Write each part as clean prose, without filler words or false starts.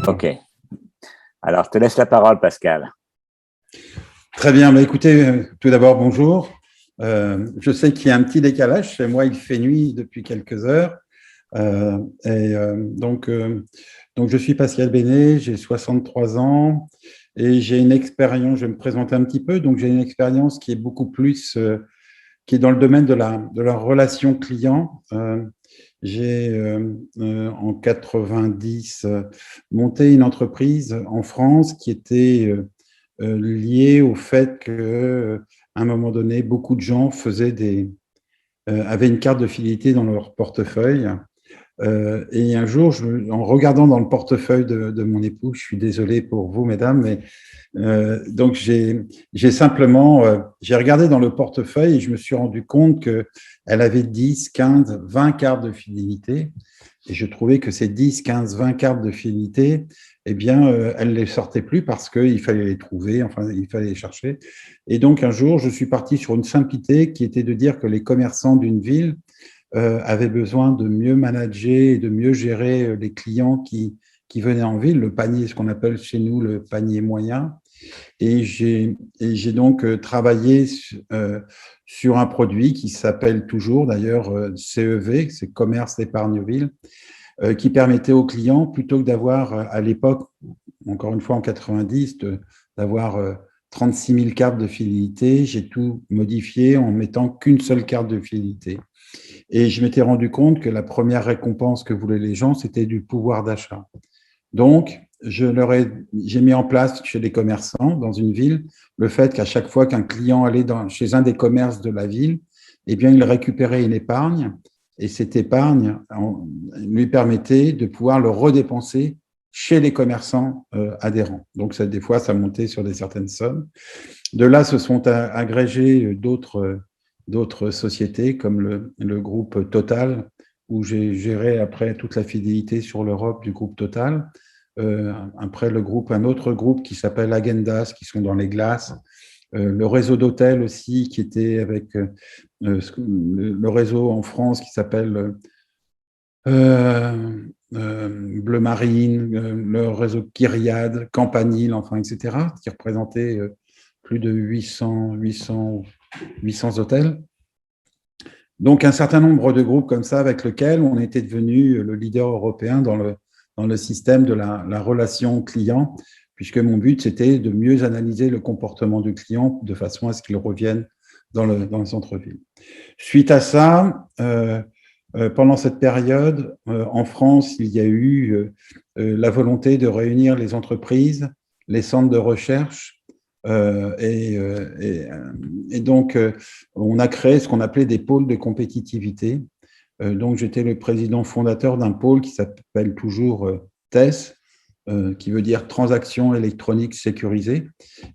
Ok. Alors, je te laisse la parole, Pascal. Très bien. Mais écoutez, tout d'abord, bonjour. Je sais qu'il y a un petit décalage. Chez moi, il fait nuit depuis quelques heures. Donc, je suis Pascal Bénet, j'ai 63 ans et j'ai une expérience, je vais me présenter un petit peu. Donc, j'ai une expérience qui est beaucoup plus, qui est dans le domaine de la relation client. J'ai en 90 monté une entreprise en France qui était liée au fait que, à un moment donné, beaucoup de gens avaient une carte de fidélité dans leur portefeuille. Et un jour, en regardant dans le portefeuille de mon époux, je suis désolé pour vous, mesdames, mais donc j'ai simplement, j'ai regardé dans le portefeuille et je me suis rendu compte qu'elle avait 10, 15, 20 cartes de fidélité. Et je trouvais que ces 10, 15, 20 cartes de fidélité, eh bien, elle ne les sortait plus parce qu'il fallait les trouver, enfin, il fallait les chercher. Et donc, un jour, je suis parti sur une simplicité qui était de dire que les commerçants d'une ville avaient besoin de mieux manager et de mieux gérer les clients qui venaient en ville, le panier, ce qu'on appelle chez nous le panier moyen. Et j'ai donc travaillé sur un produit qui s'appelle toujours d'ailleurs CEV, c'est Commerce d'Épargne Ville, qui permettait aux clients, plutôt que d'avoir à l'époque, encore une fois en 90, d'avoir 36 000 cartes de fidélité, j'ai tout modifié en mettant qu'une seule carte de fidélité. Et je m'étais rendu compte que la première récompense que voulaient les gens, c'était du pouvoir d'achat. Donc, j'ai mis en place chez les commerçants dans une ville le fait qu'à chaque fois qu'un client allait chez un des commerces de la ville, eh bien, il récupérait une épargne et cette épargne lui permettait de pouvoir le redépenser chez les commerçants adhérents. Donc, des fois, ça montait sur certaines sommes. De là, se sont agrégés d'autres sociétés comme le groupe Total, où j'ai géré après toute la fidélité sur l'Europe du groupe Total. Après un autre groupe qui s'appelle Agendas, qui sont dans les glaces. Le réseau d'hôtels aussi, qui était avec le réseau en France qui s'appelle Bleu Marine, le réseau Kyriade, Campanile, enfin, etc., qui représentait plus de 800 hôtels. Donc, un certain nombre de groupes comme ça avec lesquels on était devenu le leader européen dans le système de la relation client, puisque mon but, c'était de mieux analyser le comportement du client de façon à ce qu'il revienne dans le centre-ville. Suite à ça, pendant cette période, en France, il y a eu la volonté de réunir les entreprises, les centres de recherche, et donc, on a créé ce qu'on appelait des pôles de compétitivité. Donc, j'étais le président fondateur d'un pôle qui s'appelle toujours TES, qui veut dire Transactions électroniques sécurisées.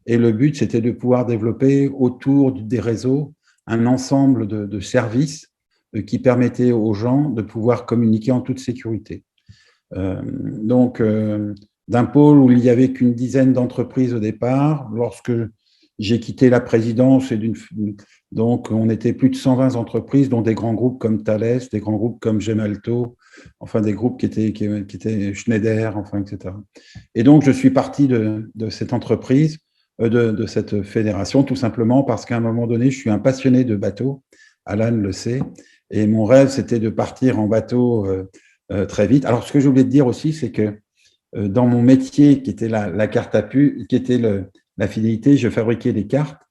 Et le but, c'était de pouvoir développer autour des réseaux un ensemble de services qui permettaient aux gens de pouvoir communiquer en toute sécurité. Donc, d'un pôle où il n'y avait qu'une dizaine d'entreprises au départ. Lorsque j'ai quitté la présidence, donc on était plus de 120 entreprises, dont des grands groupes comme Thales, des grands groupes comme Gemalto, enfin des groupes qui étaient Schneider, enfin, etc. Et donc, je suis parti de cette entreprise, de cette fédération, tout simplement parce qu'à un moment donné, je suis un passionné de bateaux, Alan le sait, et mon rêve, c'était de partir en bateau très vite. Alors, ce que j'ai oublié de dire aussi, c'est que dans mon métier, qui était la carte à puce, qui était la fidélité, je fabriquais des cartes.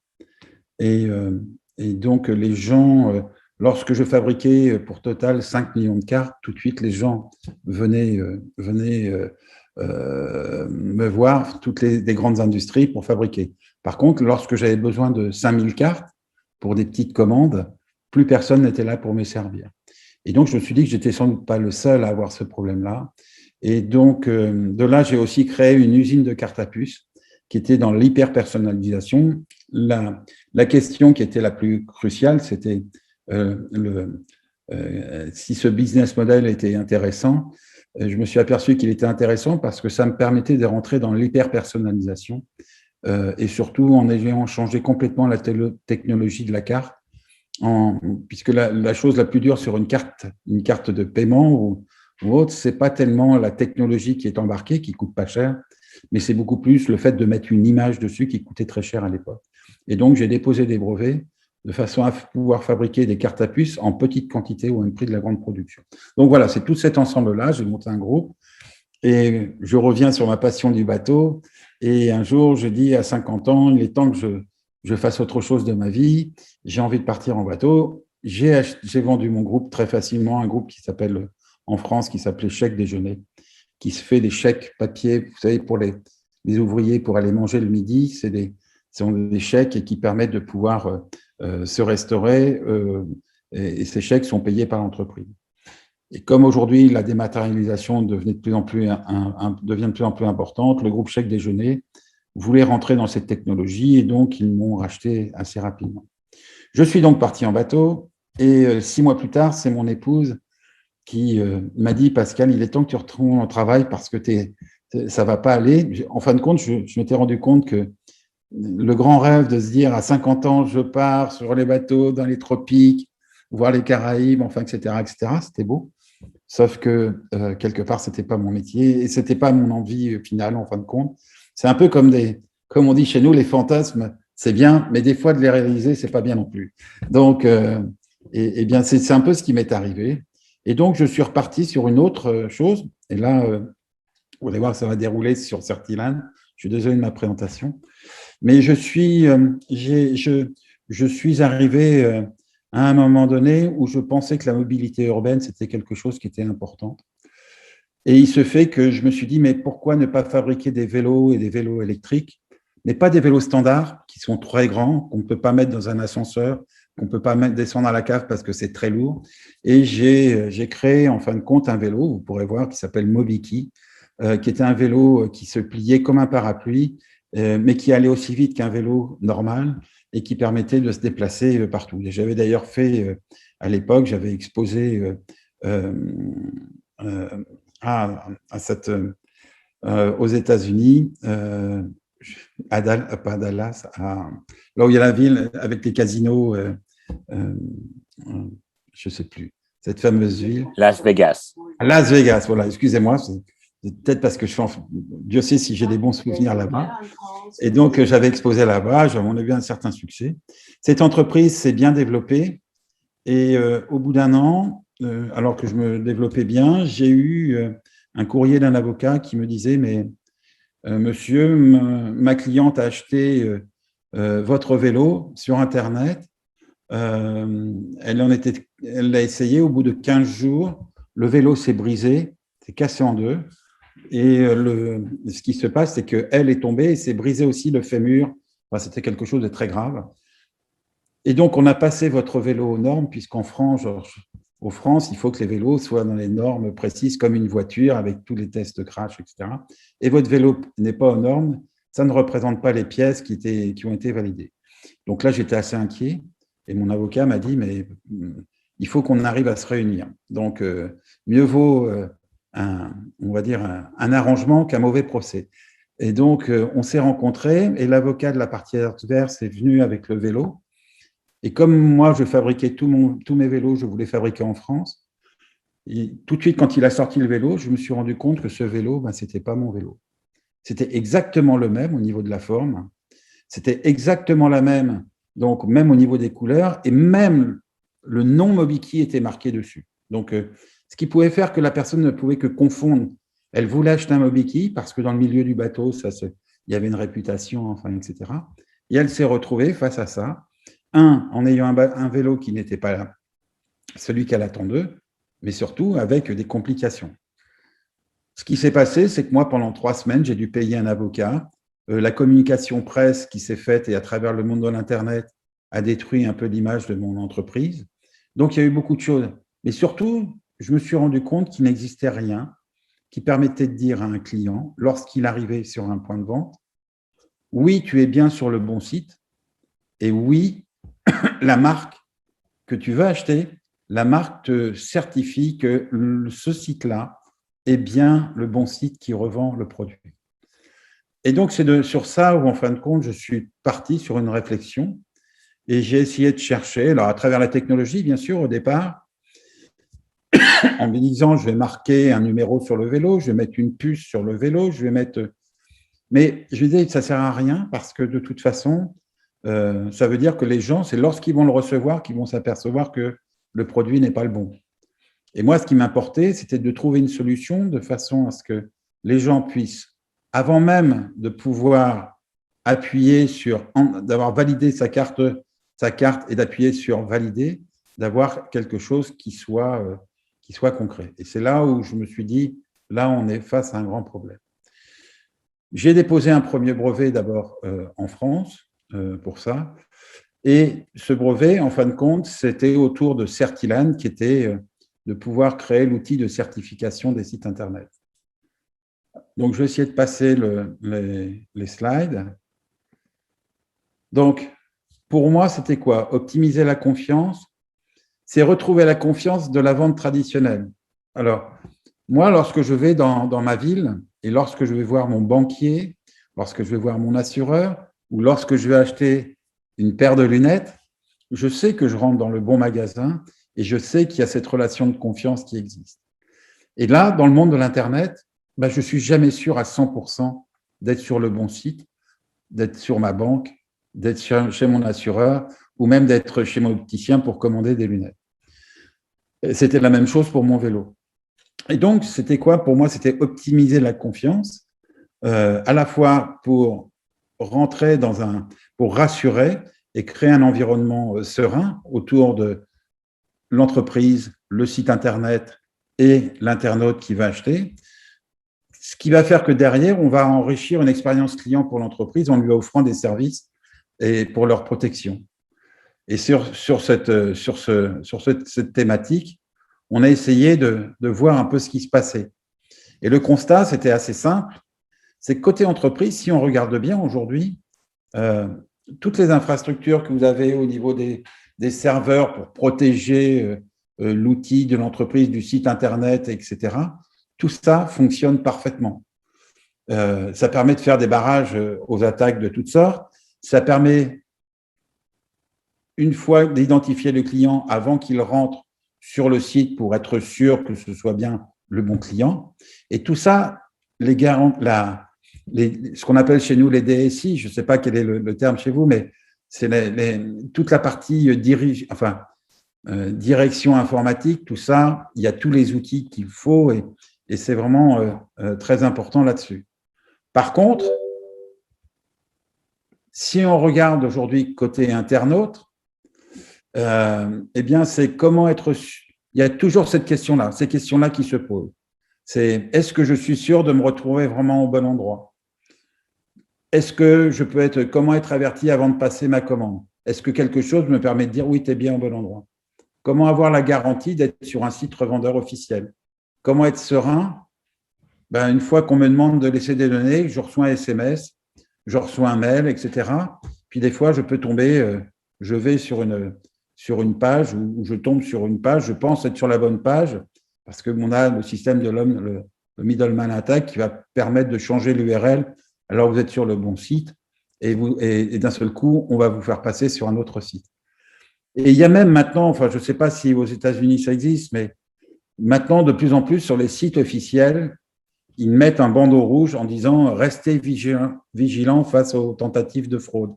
Et donc, les gens, lorsque je fabriquais pour Total 5 millions de cartes, tout de suite, les gens venaient me voir, toutes des grandes industries, pour fabriquer. Par contre, lorsque j'avais besoin de 5000 cartes pour des petites commandes, plus personne n'était là pour me servir. Et donc, je me suis dit que j'étais sans doute pas le seul à avoir ce problème-là. Et donc, de là, j'ai aussi créé une usine de cartes à puce qui était dans l'hyper-personnalisation. La question qui était la plus cruciale, c'était si ce business model était intéressant. Je me suis aperçu qu'il était intéressant parce que ça me permettait de rentrer dans l'hyper-personnalisation et surtout en ayant changé complètement la technologie de la carte, puisque la chose la plus dure sur une carte de paiement ou autre, ce n'est pas tellement la technologie qui est embarquée, qui ne coûte pas cher, mais c'est beaucoup plus le fait de mettre une image dessus qui coûtait très cher à l'époque. Et donc, j'ai déposé des brevets de façon à pouvoir fabriquer des cartes à puce en petite quantité ou à un prix de la grande production. Donc voilà, c'est tout cet ensemble-là. J'ai monté un groupe et je reviens sur ma passion du bateau. Et un jour, je dis à 50 ans, il est temps que je fasse autre chose de ma vie. J'ai envie de partir en bateau. J'ai vendu mon groupe très facilement, un groupe qui s'appelle en France, qui s'appelait Chèque Déjeuner, qui se fait des chèques papier, vous savez, pour les ouvriers pour aller manger le midi. Ce sont des chèques et qui permettent de pouvoir se restaurer et ces chèques sont payés par l'entreprise. Et comme aujourd'hui, la dématérialisation devient de plus en plus importante, le groupe Chèque Déjeuner voulait rentrer dans cette technologie et donc ils m'ont racheté assez rapidement. Je suis donc parti en bateau et 6 mois plus tard, c'est mon épouse qui m'a dit « Pascal, il est temps que tu retournes au travail parce que ça ne va pas aller ». En fin de compte, je m'étais rendu compte que le grand rêve de se dire à 50 ans, je pars sur les bateaux dans les tropiques, voir les Caraïbes, enfin, etc., c'était beau. Sauf que quelque part, ce n'était pas mon métier et ce n'était pas mon envie finale, en fin de compte. C'est un peu comme on dit chez nous, les fantasmes, c'est bien, mais des fois, de les réaliser, ce n'est pas bien non plus. Donc, et bien, c'est un peu ce qui m'est arrivé. Et donc, je suis reparti sur une autre chose. Et là, vous allez voir, ça va dérouler sur Certilan. Je suis désolé de ma présentation. Mais je suis arrivé à un moment donné où je pensais que la mobilité urbaine, c'était quelque chose qui était important. Et il se fait que je me suis dit, mais pourquoi ne pas fabriquer des vélos et des vélos électriques, mais pas des vélos standards qui sont très grands, qu'on ne peut pas mettre dans un ascenseur, qu'on ne peut pas descendre à la cave parce que c'est très lourd. Et j'ai créé, en fin de compte, un vélo, vous pourrez voir, qui s'appelle Mobiki, qui était un vélo qui se pliait comme un parapluie, mais qui allait aussi vite qu'un vélo normal et qui permettait de se déplacer partout. J'avais d'ailleurs fait, à l'époque, j'avais exposé aux États-Unis, pas Dallas, là où il y a la ville avec les casinos, je ne sais plus, cette fameuse ville. Las Vegas. Las Vegas, voilà, excusez-moi, c'est peut-être parce que Dieu sait si j'ai des bons souvenirs là-bas. Et donc, j'avais exposé là-bas, on a eu un certain succès. Cette entreprise s'est bien développée et au bout d'un an, alors que je me développais bien, j'ai eu un courrier d'un avocat qui me disait « Mais monsieur, ma cliente a acheté votre vélo sur Internet. Elle l'a essayé. Au bout de 15 jours, le vélo s'est brisé, s'est cassé en deux. Et ce qui se passe, c'est qu'elle est tombée et s'est brisé aussi le fémur. Enfin, c'était quelque chose de très grave. Et donc, on a passé votre vélo aux normes, puisqu'en France, il faut que les vélos soient dans les normes précises, comme une voiture, avec tous les tests de crash, etc. Et votre vélo n'est pas aux normes, ça ne représente pas les pièces qui ont été validées. Donc là, j'étais assez inquiet. Et mon avocat m'a dit, mais il faut qu'on arrive à se réunir. Donc, mieux vaut on va dire un arrangement qu'un mauvais procès. Et donc, on s'est rencontrés et l'avocat de la partie adverse est venu avec le vélo. Et comme moi, je fabriquais tous mes vélos, je voulais fabriquer en France. Et tout de suite, quand il a sorti le vélo, je me suis rendu compte que ce vélo, ce n'était pas mon vélo. C'était exactement le même au niveau de la forme. C'était exactement la même, donc même au niveau des couleurs, et même le nom Mobiki était marqué dessus. Donc, ce qui pouvait faire que la personne ne pouvait que confondre. Elle voulait acheter un Mobiki parce que dans le milieu du bateau, il y avait une réputation, enfin, etc. Et elle s'est retrouvée face à ça. En ayant un vélo qui n'était pas celui qu'elle attendait, mais surtout avec des complications. Ce qui s'est passé, c'est que moi, pendant 3 semaines, j'ai dû payer un avocat. La communication presse qui s'est faite et à travers le monde de l'Internet a détruit un peu l'image de mon entreprise. Donc, il y a eu beaucoup de choses. Mais surtout, je me suis rendu compte qu'il n'existait rien qui permettait de dire à un client, lorsqu'il arrivait sur un point de vente, oui, tu es bien sur le bon site, et oui, la marque que tu veux acheter, la marque te certifie que ce site-là est bien le bon site qui revend le produit. Et donc, c'est sur ça où, en fin de compte, je suis parti sur une réflexion et j'ai essayé de chercher, alors à travers la technologie, bien sûr, au départ, en me disant, je vais marquer un numéro sur le vélo, je vais mettre une puce sur le vélo, je vais mettre… Mais je disais, ça ne sert à rien parce que de toute façon, ça veut dire que les gens, c'est lorsqu'ils vont le recevoir qu'ils vont s'apercevoir que le produit n'est pas le bon. Et moi, ce qui m'importait, c'était de trouver une solution de façon à ce que les gens puissent, avant même de pouvoir appuyer sur, d'avoir validé sa carte et d'appuyer sur valider, d'avoir quelque chose qui soit concret. Et c'est là où je me suis dit, là, on est face à un grand problème. J'ai déposé un premier brevet d'abord en France pour ça. Et ce brevet, en fin de compte, c'était autour de Certilan, qui était de pouvoir créer l'outil de certification des sites Internet. Donc, je vais essayer de passer les slides. Donc, pour moi, c'était quoi? Optimiser la confiance, c'est retrouver la confiance de la vente traditionnelle. Alors, moi, lorsque je vais dans ma ville et lorsque je vais voir mon banquier, lorsque je vais voir mon assureur ou lorsque je vais acheter une paire de lunettes, je sais que je rentre dans le bon magasin et je sais qu'il y a cette relation de confiance qui existe. Et là, dans le monde de l'Internet, je ne suis jamais sûr à 100% d'être sur le bon site, d'être sur ma banque, d'être chez mon assureur ou même d'être chez mon opticien pour commander des lunettes. C'était la même chose pour mon vélo. Et donc, c'était quoi? Pour moi, c'était optimiser la confiance, à la fois pour rentrer pour rassurer et créer un environnement serein autour de l'entreprise, le site Internet et l'internaute qui va acheter, ce qui va faire que derrière, on va enrichir une expérience client pour l'entreprise en lui offrant des services et pour leur protection. Et sur cette thématique, on a essayé de voir un peu ce qui se passait. Et le constat, c'était assez simple, c'est que côté entreprise, si on regarde bien aujourd'hui, toutes les infrastructures que vous avez au niveau des serveurs pour protéger l'outil de l'entreprise, du site Internet, etc., tout ça fonctionne parfaitement. Ça permet de faire des barrages aux attaques de toutes sortes. Ça permet, une fois d'identifier le client avant qu'il rentre sur le site pour être sûr que ce soit bien le bon client. Et tout ça, ce qu'on appelle chez nous les DSI, je ne sais pas quel est le terme chez vous, mais c'est toute la partie direction informatique, tout ça, il y a tous les outils qu'il faut et c'est vraiment très important là-dessus. Par contre, si on regarde aujourd'hui côté internaute, eh bien, c'est comment être… Il y a toujours ces questions-là qui se posent. C'est est-ce que je suis sûr de me retrouver vraiment au bon endroit? Est-ce que je peux comment être averti avant de passer ma commande? Est-ce que quelque chose me permet de dire oui, tu es bien au bon endroit? Comment avoir la garantie d'être sur un site revendeur officiel? Comment être serein? Une fois qu'on me demande de laisser des données, je reçois un SMS, je reçois un mail, etc. Puis des fois, je peux tomber, je vais sur une page ou je tombe sur une page, je pense être sur la bonne page parce qu'on a le système de le middleman attack qui va permettre de changer l'URL alors que vous êtes sur le bon site et d'un seul coup, on va vous faire passer sur un autre site. Et il y a même maintenant, je ne sais pas si aux États-Unis ça existe, mais maintenant, de plus en plus, sur les sites officiels, ils mettent un bandeau rouge en disant « Restez vigilants face aux tentatives de fraude ».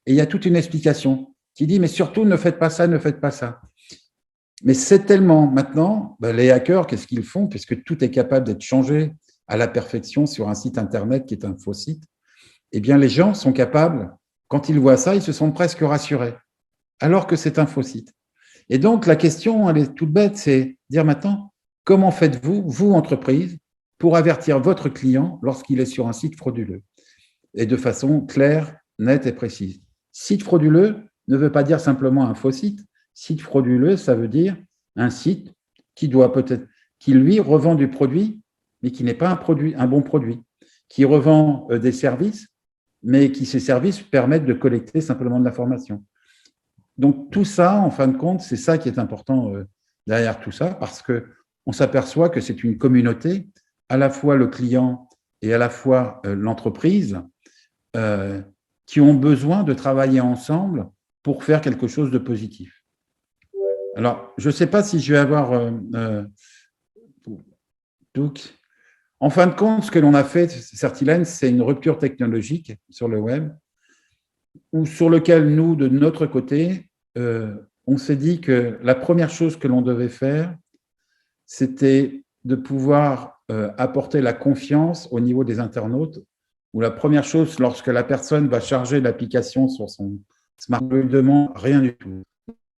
Et il y a toute une explication qui dit « Mais surtout, ne faites pas ça, ne faites pas ça ». Mais c'est tellement maintenant, les hackers, qu'est-ce qu'ils font? Puisque tout est capable d'être changé à la perfection sur un site Internet qui est un faux site, eh bien, les gens sont capables, quand ils voient ça, ils se sentent presque rassurés, alors que c'est un faux site. Et donc, la question, elle est toute bête, c'est dire maintenant, comment faites-vous, vous, entreprise, pour avertir votre client lorsqu'il est sur un site frauduleux? Et de façon claire, nette et précise. Site frauduleux ne veut pas dire simplement un faux site. Site frauduleux, ça veut dire un site qui lui revend du produit, mais qui n'est pas un bon produit, qui revend des services, mais qui, ces services, permettent de collecter simplement de l'information. Donc, tout ça, en fin de compte, c'est ça qui est important derrière tout ça, parce qu'on s'aperçoit que c'est une communauté, à la fois le client et à la fois l'entreprise, qui ont besoin de travailler ensemble pour faire quelque chose de positif. Alors, je ne sais pas si je vais avoir Donc, en fin de compte, ce que l'on a fait, Certilène, c'est une rupture technologique sur le web, sur lequel nous, de notre côté, on s'est dit que la première chose que l'on devait faire, c'était de pouvoir apporter la confiance au niveau des internautes, où la première chose, lorsque la personne va charger l'application sur son smartphone, ne lui demande rien du tout.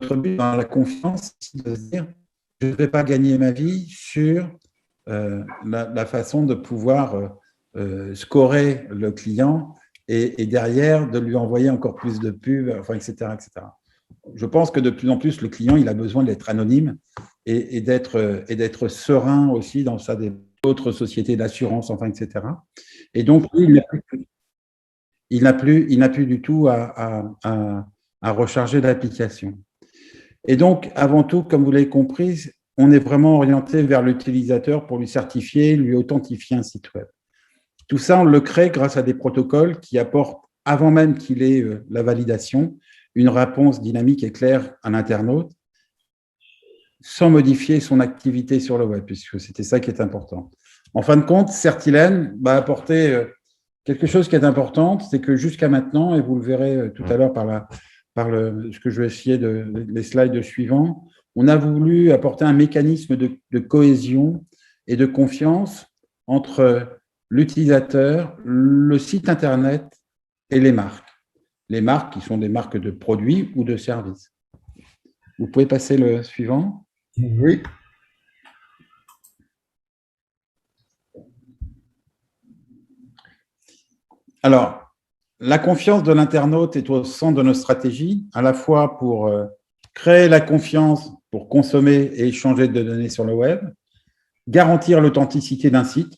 Notre but dans la confiance, c'est de se dire, je ne vais pas gagner ma vie sur la façon de pouvoir scorer le client et derrière de lui envoyer encore plus de pubs, enfin, etc., etc. Je pense que de plus en plus, le client, il a besoin d'être anonyme et d'être serein aussi dans sa autres sociétés d'assurance, enfin, etc. Et donc, il n'a plus du tout à recharger l'application. Et donc, avant tout, comme vous l'avez compris, on est vraiment orienté vers l'utilisateur pour lui certifier, lui authentifier un site web. Tout ça, on le crée grâce à des protocoles qui apportent, avant même qu'il ait la validation, une réponse dynamique et claire à l'internaute, sans modifier son activité sur le web, puisque c'était ça qui est important. En fin de compte, Certilène va apporter quelque chose qui est important, c'est que jusqu'à maintenant, et vous le verrez tout à l'heure ce que je vais essayer les slides suivants, on a voulu apporter un mécanisme de cohésion et de confiance entre l'utilisateur, le site Internet et les marques. Les marques qui sont des marques de produits ou de services. Vous pouvez passer le suivant? Oui. Alors, la confiance de l'internaute est au centre de notre stratégie, à la fois pour créer la confiance pour consommer et échanger de données sur le web, garantir l'authenticité d'un site.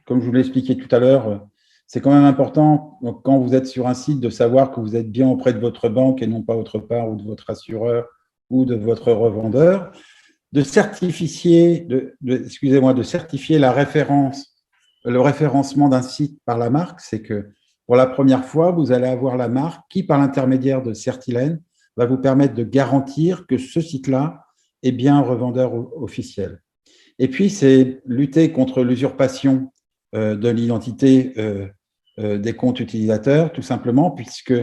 Comme je vous l'ai expliqué tout à l'heure, c'est quand même important, quand vous êtes sur un site, de savoir que vous êtes bien auprès de votre banque et non pas autre part, ou de votre assureur ou de votre revendeur, de certifier la référence, le référencement d'un site par la marque. C'est que pour la première fois, vous allez avoir la marque qui, par l'intermédiaire de Certilène, va vous permettre de garantir que ce site-là est bien un revendeur officiel. Et puis, c'est lutter contre l'usurpation de l'identité des comptes utilisateurs, tout simplement, puisque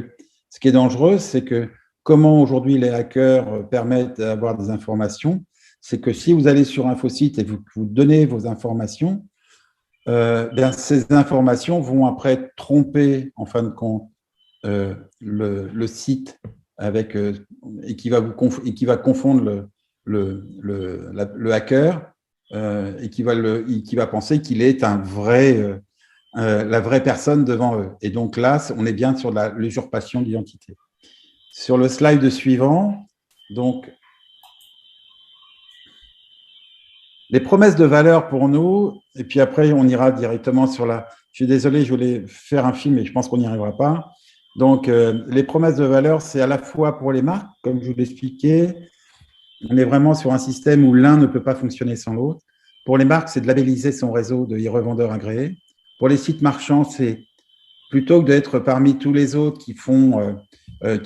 ce qui est dangereux, c'est que comment aujourd'hui les hackers permettent d'avoir des informations, c'est que si vous allez sur un faux site et vous donnez vos informations, bien, ces informations vont après tromper, en fin de compte, le site avec, et qui va confondre le hacker et qui va penser qu'il est la vraie personne devant eux. Et donc là, on est bien sur l'usurpation d'identité. Sur le slide suivant, donc, les promesses de valeur pour nous, et puis après, on ira directement sur Je suis désolé, je voulais faire un film, mais je pense qu'on n'y arrivera pas. Donc, les promesses de valeur, c'est à la fois pour les marques, comme je vous l'expliquais, on est vraiment sur un système où l'un ne peut pas fonctionner sans l'autre. Pour les marques, c'est de labelliser son réseau de e-revendeurs agréés. Pour les sites marchands, c'est plutôt que d'être parmi tous les autres qui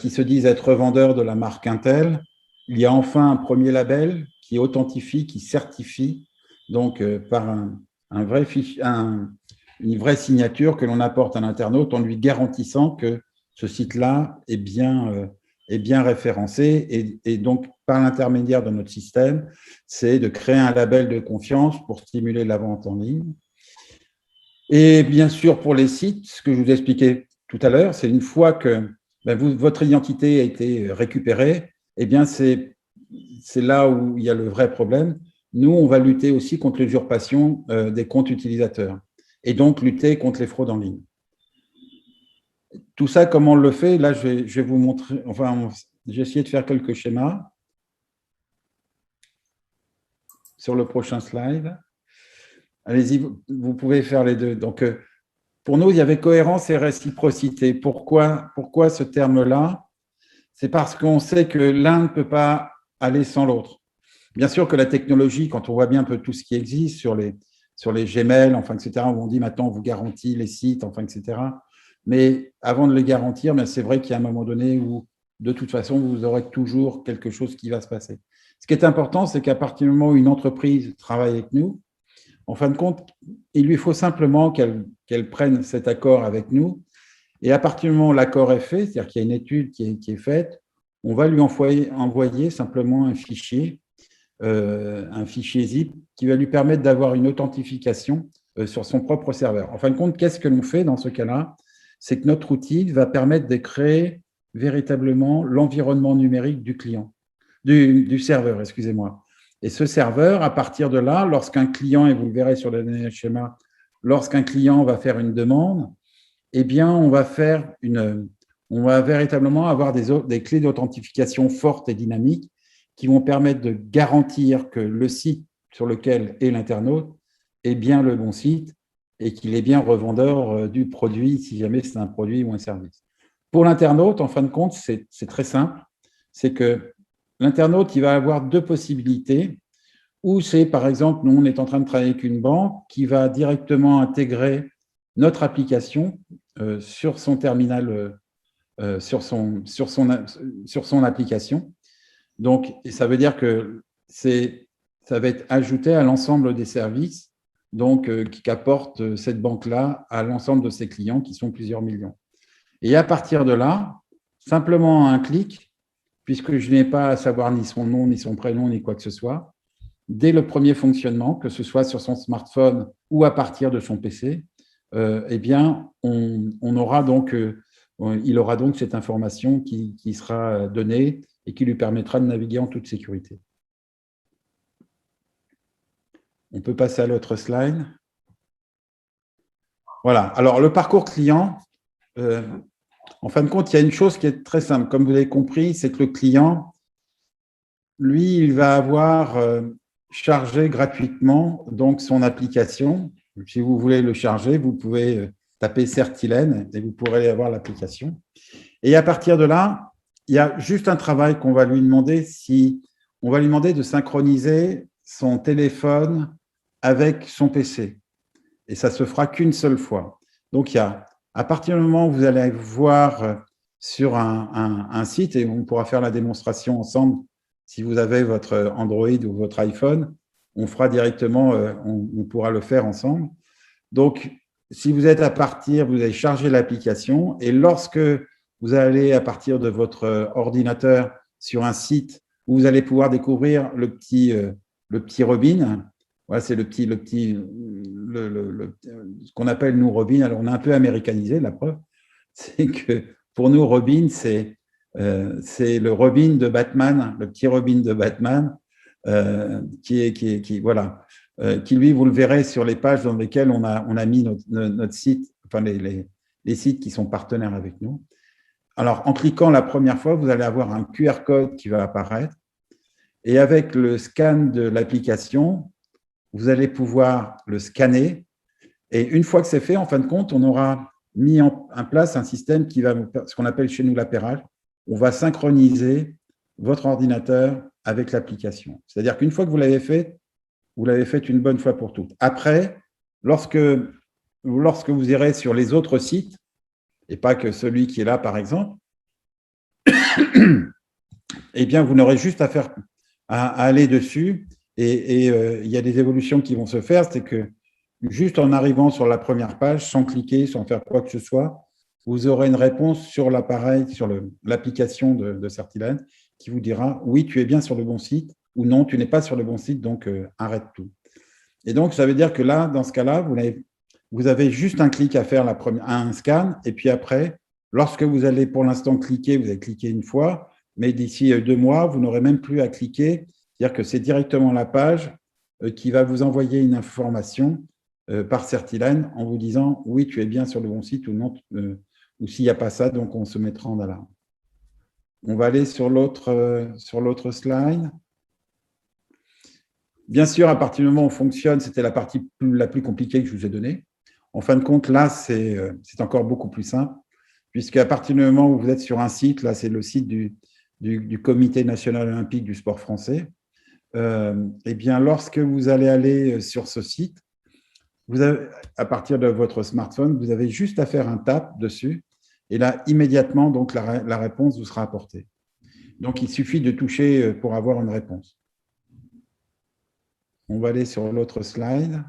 se disent être revendeurs de la marque Intel, il y a enfin un premier label qui authentifie, qui certifie, donc par une vraie signature que l'on apporte à l'internaute en lui garantissant que ce site-là est bien référencé. Et donc, par l'intermédiaire de notre système, c'est de créer un label de confiance pour stimuler la vente en ligne. Et bien sûr, pour les sites, ce que je vous ai expliqué tout à l'heure, c'est une fois que votre identité a été récupérée, eh bien, c'est là où il y a le vrai problème. Nous, on va lutter aussi contre l'usurpation des comptes utilisateurs et donc lutter contre les fraudes en ligne. Tout ça, comment on le fait? Là, je vais vous montrer, enfin, j'ai essayé de faire quelques schémas sur le prochain slide. Allez-y, vous pouvez faire les deux. Donc, pour nous, il y avait cohérence et réciprocité. Pourquoi ce terme-là? C'est parce qu'on sait que l'un ne peut pas aller sans l'autre. Bien sûr que la technologie, quand on voit bien un peu tout ce qui existe sur les Gmail, enfin, etc., où on dit maintenant on vous garantit les sites, enfin, etc. Mais avant de les garantir, c'est vrai qu'il y a un moment donné où, de toute façon, vous aurez toujours quelque chose qui va se passer. Ce qui est important, c'est qu'à partir du moment où une entreprise travaille avec nous, En fin de compte, il lui faut simplement qu'elle prenne cet accord avec nous. Et à partir du moment où l'accord est fait, c'est-à-dire qu'il y a une étude qui est faite, on va lui envoyer simplement un fichier zip qui va lui permettre d'avoir une authentification sur son propre serveur. En fin de compte, qu'est-ce que l'on fait dans ce cas-là? C'est que notre outil va permettre de créer véritablement l'environnement numérique du client, du serveur, excusez-moi. Et ce serveur, à partir de là, lorsqu'un client, et vous le verrez sur le dernier schéma, lorsqu'un client va faire une demande, eh bien, on va véritablement avoir des clés d'authentification fortes et dynamiques qui vont permettre de garantir que le site sur lequel est l'internaute est bien le bon site et qu'il est bien revendeur du produit, si jamais c'est un produit ou un service. Pour l'internaute, en fin de compte, c'est très simple. C'est que l'internaute, il va avoir deux possibilités. Ou c'est, par exemple, nous, on est en train de travailler avec une banque qui va directement intégrer notre application sur son terminal, sur son application. Donc, ça veut dire que ça va être ajouté à l'ensemble des services qu'apporte cette banque-là à l'ensemble de ses clients, qui sont plusieurs millions. Et à partir de là, simplement un clic, puisque je n'ai pas à savoir ni son nom, ni son prénom, ni quoi que ce soit, dès le premier fonctionnement, que ce soit sur son smartphone ou à partir de son PC, eh bien, il aura donc cette information qui sera donnée et qui lui permettra de naviguer en toute sécurité. On peut passer à l'autre slide. Voilà. Alors, le parcours client, en fin de compte, il y a une chose qui est très simple. Comme vous l'avez compris, c'est que le client, lui, il va avoir chargé gratuitement donc son application. Si vous voulez le charger, vous pouvez taper Certilène et vous pourrez avoir l'application. Et à partir de là, il y a juste un travail qu'on va lui demander. On va lui demander de synchroniser son téléphone avec son PC. Et ça se fera qu'une seule fois. Donc, à partir du moment où vous allez voir sur un site, et on pourra faire la démonstration ensemble, si vous avez votre Android ou votre iPhone, on fera directement, on pourra le faire ensemble. Donc, si vous êtes vous allez charger l'application et lorsque vous allez à partir de votre ordinateur sur un site où vous allez pouvoir découvrir le petit Robin, voilà, c'est ce qu'on appelle nous Robin. Alors, on a un peu américanisé, la preuve, c'est que pour nous, Robin, c'est le Robin de Batman, le petit Robin de Batman, qui lui, vous le verrez sur les pages dans lesquelles on a mis notre site, enfin les sites qui sont partenaires avec nous. Alors, en cliquant la première fois, vous allez avoir un QR code qui va apparaître et avec le scan de l'application, vous allez pouvoir le scanner et une fois que c'est fait, en fin de compte, on aura mis en place un système qui va, ce qu'on appelle chez nous l'appairage. On va synchroniser votre ordinateur avec l'application. C'est-à-dire qu'une fois que vous l'avez fait une bonne fois pour toutes. Après, lorsque vous irez sur les autres sites, et pas que celui qui est là, par exemple, eh bien, vous n'aurez juste à aller dessus et il y a des évolutions qui vont se faire. C'est que juste en arrivant sur la première page, sans cliquer, sans faire quoi que ce soit, vous aurez une réponse sur l'appareil, sur l'application de Certilène qui vous dira « Oui, tu es bien sur le bon site » ou « Non, tu n'es pas sur le bon site, donc arrête tout ». Et donc, ça veut dire que là, dans ce cas-là, vous avez juste un clic à faire, un scan, et puis après, lorsque vous allez pour l'instant cliquer, vous allez cliquer une fois, mais d'ici 2 mois, vous n'aurez même plus à cliquer, c'est-à-dire que c'est directement la page qui va vous envoyer une information par Certilène en vous disant « Oui, tu es bien sur le bon site » ou « Non ». Ou s'il n'y a pas ça, donc on se mettra en alarme. On va aller sur l'autre slide. Bien sûr, à partir du moment où on fonctionne, c'était la partie la plus compliquée que je vous ai donnée. En fin de compte, là, c'est encore beaucoup plus simple, puisqu'à partir du moment où vous êtes sur un site, là, c'est le site du Comité national olympique du sport français, eh bien, lorsque vous allez aller sur ce site, à partir de votre smartphone, vous avez juste à faire un tap dessus, et là, immédiatement, donc, la réponse vous sera apportée. Donc, il suffit de toucher pour avoir une réponse. On va aller sur l'autre slide.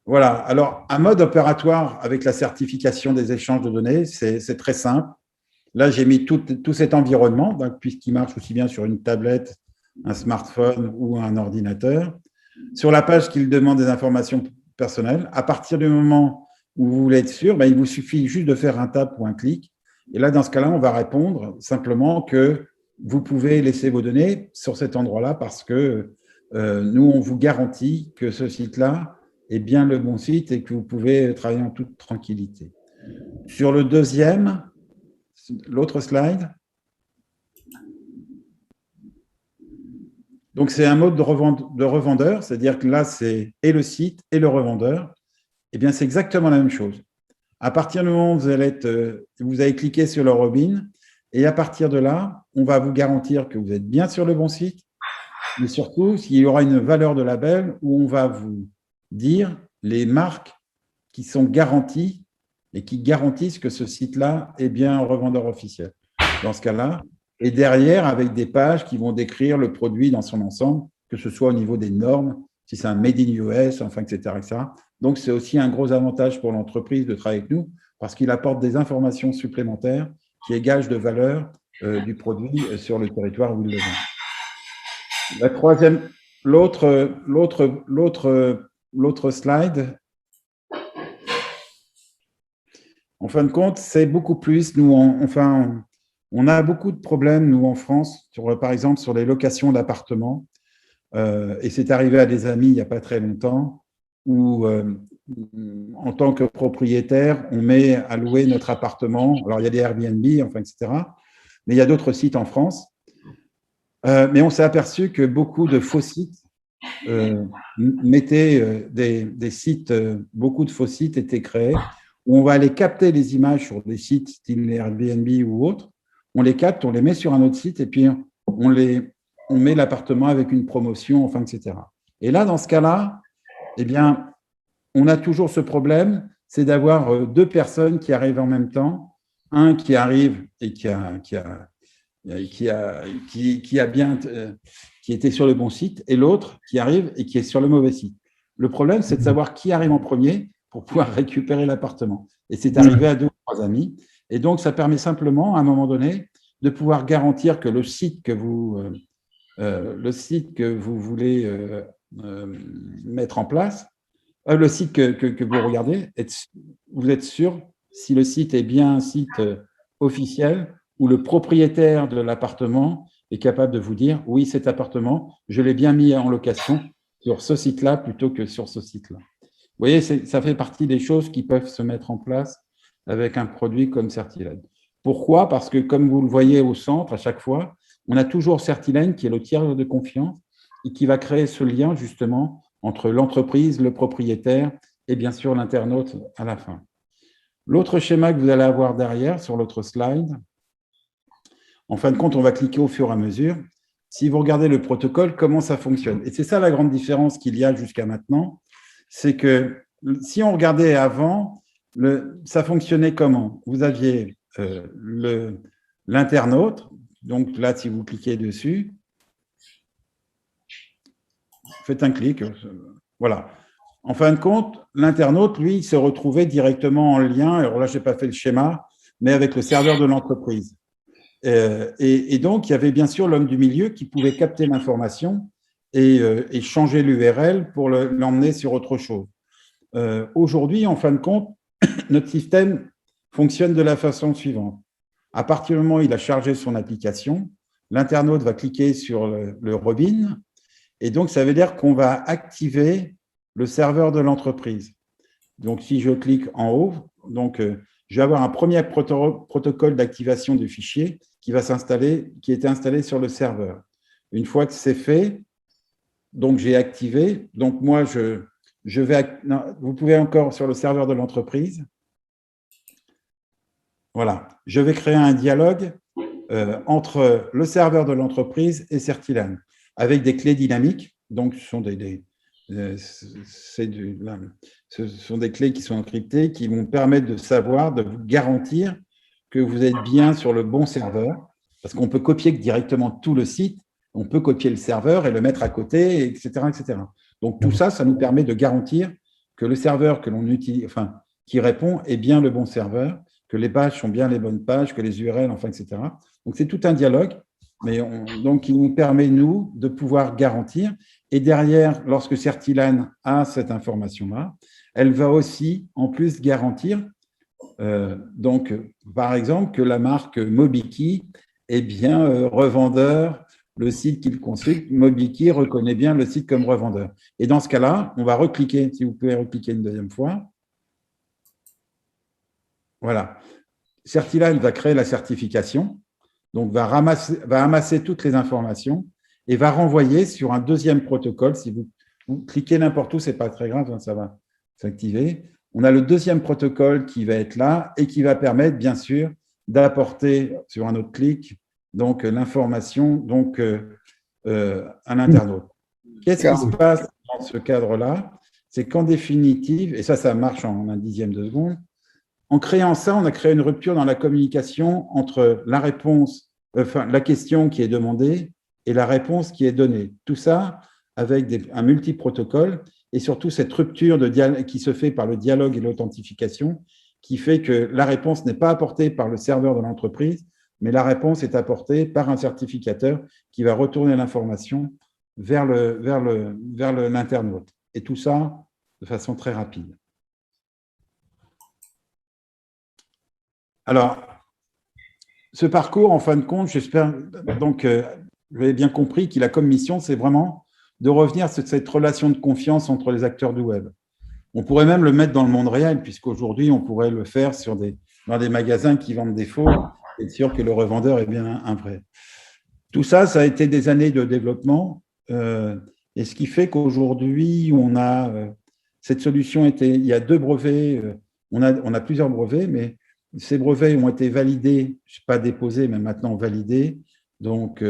Voilà. Alors, un mode opératoire avec la certification des échanges de données, c'est très simple. Là, j'ai mis tout cet environnement, donc, puisqu'il marche aussi bien sur une tablette, un smartphone ou un ordinateur. Sur la page qu'il demande des informations personnelles, à partir du moment où vous voulez être sûr, ben, il vous suffit juste de faire un tap ou un clic. Et là, dans ce cas-là, on va répondre simplement que vous pouvez laisser vos données sur cet endroit-là parce que nous, on vous garantit que ce site-là est bien le bon site et que vous pouvez travailler en toute tranquillité. Sur le deuxième, l'autre slide. Donc, c'est un mode de revendeur, c'est-à-dire que là, c'est et le site et le revendeur. Eh bien, c'est exactement la même chose. À partir du moment où vous allez cliquer sur le Robin, et à partir de là, on va vous garantir que vous êtes bien sur le bon site, mais surtout, il y aura une valeur de label où on va vous dire les marques qui sont garanties et qui garantissent que ce site-là est bien un revendeur officiel. Dans ce cas-là, et derrière, avec des pages qui vont décrire le produit dans son ensemble, que ce soit au niveau des normes, si c'est un made in US, enfin, etc., etc. Donc, c'est aussi un gros avantage pour l'entreprise de travailler avec nous parce qu'il apporte des informations supplémentaires qui est gage de valeur du produit sur le territoire où il le vend. La troisième, l'autre slide. En fin de compte, c'est beaucoup plus. Nous, on a beaucoup de problèmes, nous, en France, par exemple, sur les locations d'appartements. Et c'est arrivé à des amis il n'y a pas très longtemps, où, en tant que propriétaire, on met à louer notre appartement. Alors, il y a des Airbnb, enfin, etc. Mais il y a d'autres sites en France. Mais on s'est aperçu que beaucoup de faux sites mettaient des sites, beaucoup de faux sites étaient créés, où on va aller capter les images sur des sites style Airbnb ou autres. On les capte, on les met sur un autre site et puis on met l'appartement avec une promotion, enfin, etc. Et là, dans ce cas-là, eh bien, on a toujours ce problème, c'est d'avoir deux personnes qui arrivent en même temps, un qui arrive et qui était sur le bon site, et l'autre qui arrive et qui est sur le mauvais site. Le problème, c'est de savoir qui arrive en premier pour pouvoir récupérer l'appartement. Et c'est arrivé à 2 ou 3 amis. Et donc, ça permet simplement, à un moment donné, de pouvoir garantir que le site que vous voulez mettre en place, le site que vous regardez, vous êtes sûr si le site est bien un site officiel où le propriétaire de l'appartement est capable de vous dire « oui, cet appartement, je l'ai bien mis en location sur ce site-là plutôt que sur ce site-là ». Vous voyez, ça fait partie des choses qui peuvent se mettre en place avec un produit comme Certilane. Pourquoi? Parce que, comme vous le voyez au centre, à chaque fois, on a toujours Certilane qui est le tiers de confiance et qui va créer ce lien, justement, entre l'entreprise, le propriétaire et, bien sûr, l'internaute à la fin. L'autre schéma que vous allez avoir derrière, sur l'autre slide, en fin de compte, on va cliquer au fur et à mesure. Si vous regardez le protocole, comment ça fonctionne? Et c'est ça la grande différence qu'il y a jusqu'à maintenant, c'est que si on regardait avant, ça fonctionnait comment? Vous aviez l'internaute, donc là, si vous cliquez dessus, faites un clic, voilà. En fin de compte, l'internaute, lui, se retrouvait directement en lien, alors là, je n'ai pas fait le schéma, mais avec le serveur de l'entreprise. Et donc, il y avait bien sûr l'homme du milieu qui pouvait capter l'information et changer l'URL pour l'emmener sur autre chose. Aujourd'hui, en fin de compte, notre système fonctionne de la façon suivante. À partir du moment où il a chargé son application, l'internaute va cliquer sur le Robin, et donc ça veut dire qu'on va activer le serveur de l'entreprise. Donc, si je clique en haut, donc, je vais avoir un premier protocole d'activation du fichier qui va s'installer, qui était installé sur le serveur. Une fois que c'est fait, donc j'ai activé. Donc, moi, vous pouvez encore sur le serveur de l'entreprise. Voilà. Je vais créer un dialogue entre le serveur de l'entreprise et Certilane avec des clés dynamiques. Donc, ce sont des clés qui sont encryptées qui vont permettre de savoir, de vous garantir que vous êtes bien sur le bon serveur, parce qu'on peut copier directement tout le site, on peut copier le serveur et le mettre à côté, etc., etc. Donc, tout ça, ça nous permet de garantir que le serveur que l'on utilise, enfin, qui répond est bien le bon serveur, que les pages sont bien les bonnes pages, que les URL, enfin, etc. Donc, c'est tout un dialogue, mais donc, il nous permet, nous, de pouvoir garantir. Et derrière, lorsque Certilan a cette information-là, elle va aussi, en plus, garantir, donc, par exemple, que la marque Mobiki est bien revendeur, le site qu'il consulte, Mobiki reconnaît bien le site comme revendeur. Et dans ce cas-là, on va recliquer, si vous pouvez recliquer une deuxième fois. Voilà. Certilan va créer la certification, donc va amasser toutes les informations et va renvoyer sur un deuxième protocole. Si vous cliquez n'importe où, ce n'est pas très grave, ça va s'activer. On a le deuxième protocole qui va être là et qui va permettre, bien sûr, d'apporter sur un autre clic donc l'information donc à l'internaute. Qu'est-ce qui se passe dans ce cadre-là? C'est qu'en définitive, et ça marche en un dixième de seconde, en créant ça, on a créé une rupture dans la communication entre la réponse, enfin la question qui est demandée et la réponse qui est donnée. Tout ça avec un multi-protocole et surtout cette rupture qui se fait par le dialogue et l'authentification qui fait que la réponse n'est pas apportée par le serveur de l'entreprise, mais la réponse est apportée par un certificateur qui va retourner l'information vers l'internaute. Et tout ça de façon très rapide. Alors, ce parcours, en fin de compte, j'espère, donc, vous avez bien compris qu'il a comme mission, c'est vraiment de revenir sur cette relation de confiance entre les acteurs du web. On pourrait même le mettre dans le monde réel, puisqu'aujourd'hui, on pourrait le faire dans des magasins qui vendent des faux, et être sûr que le revendeur est bien un vrai. Tout ça, ça a été des années de développement, et ce qui fait qu'aujourd'hui, on a cette solution il y a 2 brevets, on a plusieurs brevets, mais ces brevets ont été validés, pas déposés, mais maintenant validés, donc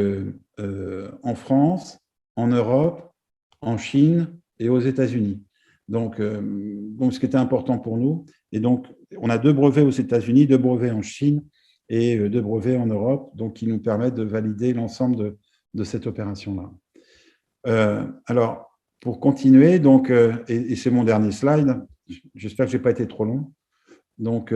en France, en Europe, en Chine et aux États-Unis. Donc, ce qui était important pour nous. Et donc, on a 2 brevets aux États-Unis, 2 brevets en Chine et 2 brevets en Europe, donc qui nous permettent de valider l'ensemble de cette opération-là. Alors, pour continuer, donc, et c'est mon dernier slide, j'espère que je n'ai pas été trop long. Donc,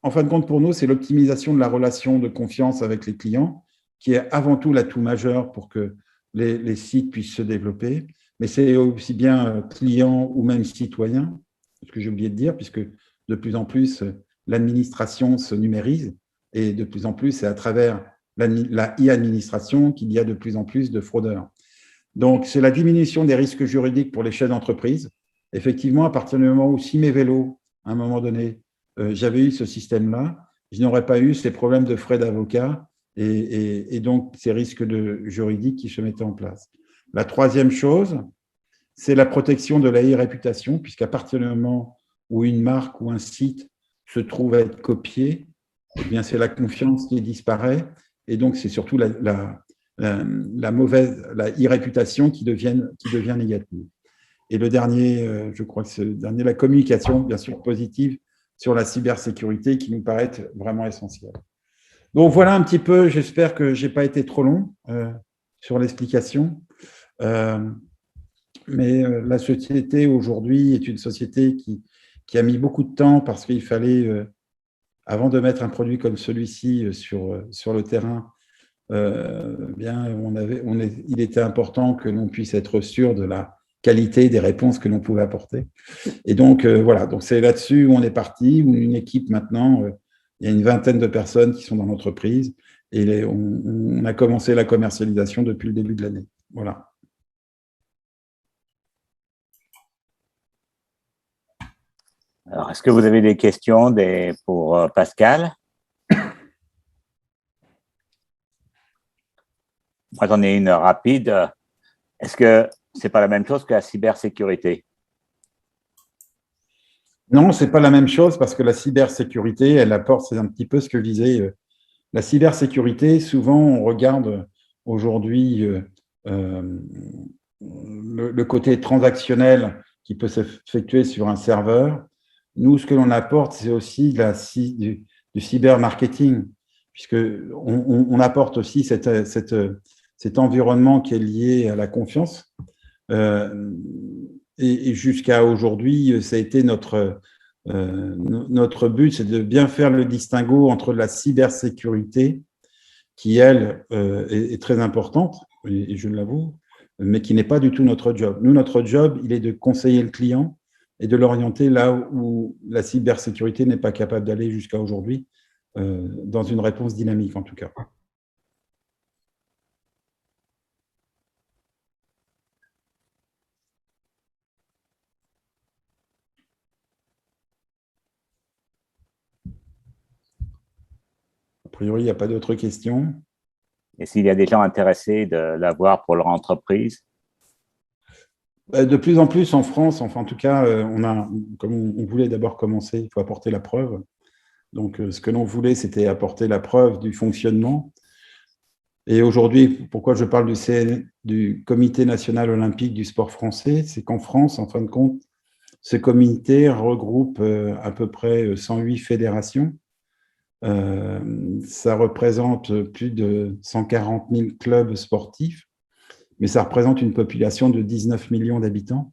en fin de compte, pour nous, c'est l'optimisation de la relation de confiance avec les clients, qui est avant tout l'atout majeur pour que les sites puissent se développer. Mais c'est aussi bien client ou même citoyen, ce que j'ai oublié de dire, puisque de plus en plus, l'administration se numérise et de plus en plus, c'est à travers la e-administration qu'il y a de plus en plus de fraudeurs. Donc, c'est la diminution des risques juridiques pour les chefs d'entreprise. Effectivement, à partir du moment où si mes vélos, à un moment donné, j'avais eu ce système-là, je n'aurais pas eu ces problèmes de frais d'avocat et donc ces risques juridiques qui se mettaient en place. La troisième chose, c'est la protection de la e-réputation, puisqu'à partir du moment où une marque ou un site se trouve à être copié, eh bien c'est la confiance qui disparaît et donc c'est surtout la e-réputation qui devient négative. Et le dernier, je crois que c'est le dernier, la communication, bien sûr, positive sur la cybersécurité qui nous paraît être vraiment essentielle. Donc voilà un petit peu, j'espère que je n'ai pas été trop long sur l'explication. Mais la société aujourd'hui est une société qui a mis beaucoup de temps parce qu'il fallait, avant de mettre un produit comme celui-ci sur le terrain, il était important que l'on puisse être sûr de la qualité des réponses que l'on pouvait apporter. Et donc, voilà, donc c'est là-dessus où on est parti, où une équipe maintenant, il y a une vingtaine de personnes qui sont dans l'entreprise et on a commencé la commercialisation depuis le début de l'année. Voilà. Alors, est-ce que vous avez des questions pour Pascal? Moi, j'en ai une rapide. Est-ce que ce n'est pas la même chose que la cybersécurité? Non, ce n'est pas la même chose parce que la cybersécurité, elle apporte, c'est un petit peu ce que je disais, la cybersécurité, souvent, on regarde aujourd'hui le côté transactionnel qui peut s'effectuer sur un serveur. Nous, ce que l'on apporte, c'est aussi du cybermarketing, puisqu'on apporte aussi cet environnement qui est lié à la confiance. et jusqu'à aujourd'hui, ça a été notre but, c'est de bien faire le distinguo entre la cybersécurité, qui, elle, est très importante, et je l'avoue, mais qui n'est pas du tout notre job. Nous, notre job, il est de conseiller le client et de l'orienter là où la cybersécurité n'est pas capable d'aller jusqu'à aujourd'hui, dans une réponse dynamique en tout cas. A priori, il n'y a pas d'autres questions. Et s'il y a des gens intéressés de l'avoir pour leur entreprise? De plus en plus en France, enfin en tout cas, comme on voulait d'abord commencer, il faut apporter la preuve. Donc, ce que l'on voulait, c'était apporter la preuve du fonctionnement. Et aujourd'hui, pourquoi je parle du Comité national olympique du sport français, c'est qu'en France, en fin de compte, ce comité regroupe à peu près 108 fédérations. Ça représente plus de 140 000 clubs sportifs, mais ça représente une population de 19 millions d'habitants.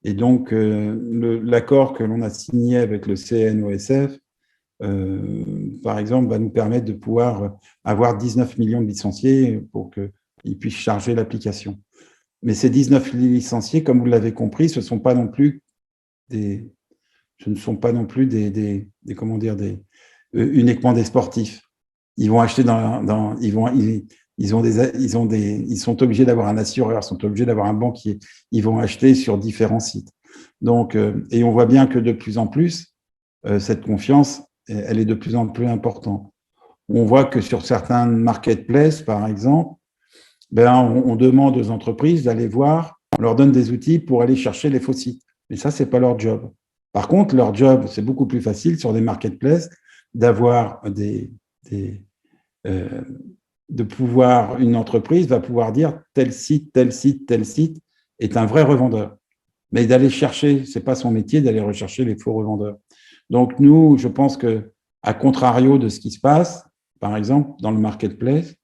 Et donc, l'accord que l'on a signé avec le CNOSF, par exemple, va nous permettre de pouvoir avoir 19 millions de licenciés pour qu'ils puissent charger l'application. Mais ces 19 licenciés, comme vous l'avez compris, ce ne sont pas non plus uniquement des sportifs. Ils vont acheter ils sont obligés d'avoir un assureur, ils sont obligés d'avoir un banquier. Ils vont acheter sur différents sites. Donc, et on voit bien que de plus en plus, cette confiance, elle est de plus en plus importante. On voit que sur certains marketplaces, par exemple, on demande aux entreprises d'aller voir, on leur donne des outils pour aller chercher les faux sites. Mais ça, ce n'est pas leur job. Par contre, leur job, c'est beaucoup plus facile sur des marketplaces d'avoir une entreprise va pouvoir dire tel site, tel site, tel site est un vrai revendeur. Mais d'aller chercher, ce n'est pas son métier d'aller rechercher les faux revendeurs. Donc, nous, je pense que, à contrario de ce qui se passe, par exemple, dans le marketplace,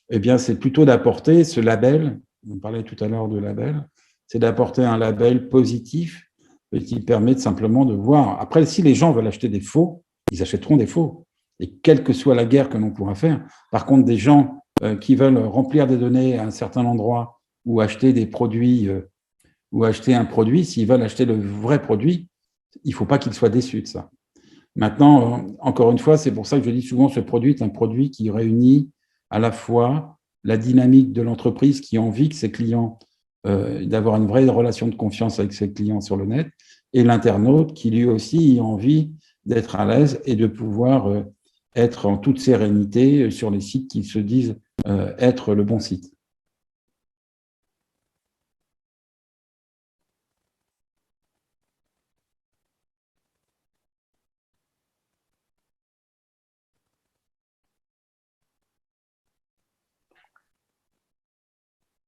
eh bien, c'est plutôt d'apporter ce label, on parlait tout à l'heure de label, c'est d'apporter un label positif qui permet simplement de voir. Après, si les gens veulent acheter des faux, ils achèteront des faux. Et quelle que soit la guerre que l'on pourra faire. Par contre, des gens qui veulent remplir des données à un certain endroit ou acheter des produits ou acheter un produit, s'ils veulent acheter le vrai produit, il ne faut pas qu'ils soient déçus de ça. Maintenant, encore une fois, c'est pour ça que je dis souvent ce produit est un produit qui réunit à la fois la dynamique de l'entreprise qui a envie que ses clients, d'avoir une vraie relation de confiance avec ses clients sur le net, et l'internaute qui lui aussi a envie d'être à l'aise et de pouvoir être en toute sérénité sur les sites qui se disent être le bon site.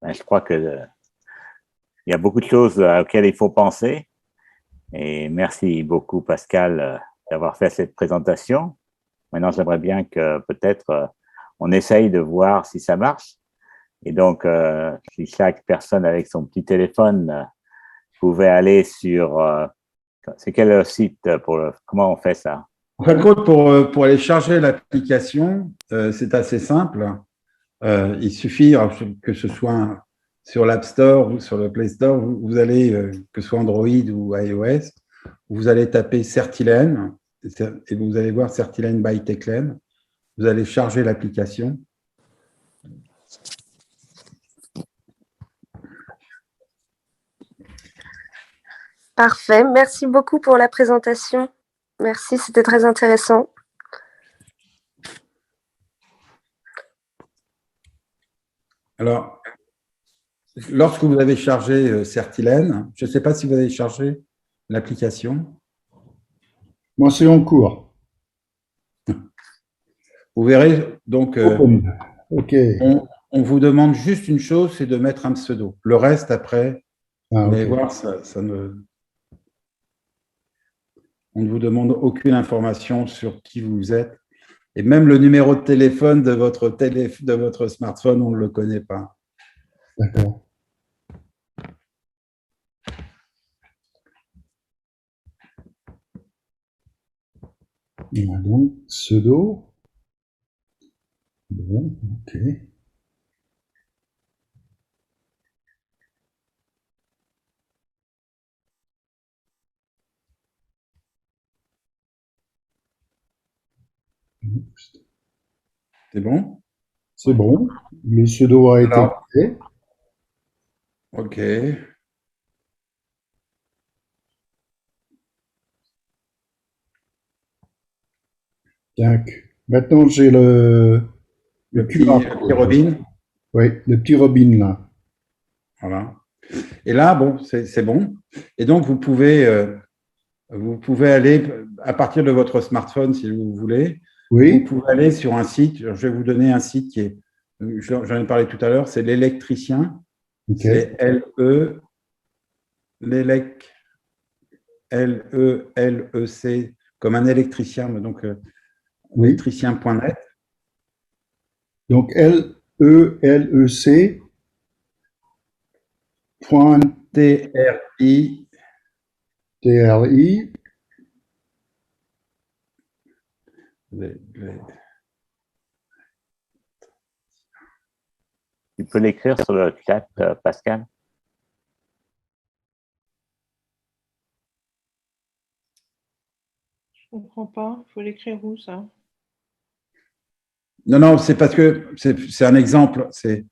Je crois qu'il y a beaucoup de choses auxquelles il faut penser. Et merci beaucoup, Pascal, d'avoir fait cette présentation. Maintenant, j'aimerais bien que peut-être on essaye de voir si ça marche. Et donc, si chaque personne avec son petit téléphone pouvait aller sur… c'est quel site comment on fait ça? En fin de compte, pour aller charger l'application, c'est assez simple. Il suffit que ce soit sur l'App Store ou sur le Play Store, vous allez, que ce soit Android ou iOS, vous allez taper Certilène et vous allez voir Certilène by Teclen. Vous allez charger l'application. Parfait. Merci beaucoup pour la présentation. Merci, c'était très intéressant. Alors, lorsque vous avez chargé Certilène, je ne sais pas si vous avez chargé l'application. Moi, c'est en cours. Vous verrez, donc, okay. on vous demande juste une chose, c'est de mettre un pseudo. Le reste, après, vous allez voir, on ne vous demande aucune information sur qui vous êtes. Et même le numéro de téléphone de votre smartphone, on ne le connaît pas. D'accord. On a donc pseudo. Bon, ok. C'est bon? C'est bon. Le pseudo a été Alors, créé. ok. Tac. Maintenant, j'ai le Le petit, QR le petit code. Robin. Oui, le petit Robin là. Voilà. Et là, bon, c'est bon. Et donc, vous pouvez aller, à partir de votre smartphone, si vous voulez, vous Oui, pouvez aller sur un site. Je vais vous donner un site qui est, j'en ai parlé tout à l'heure, c'est l'électricien. ok. C'est l'élec, L-E-L-E-C, comme un électricien, mais donc Oui. électricien.net. Donc L-E-L-E-C point T-R-I, T-R-I. Tu peux l'écrire sur le chat, Pascal? Je comprends pas. Il faut l'écrire où, ça? Non, non, c'est parce que c'est un exemple. C'est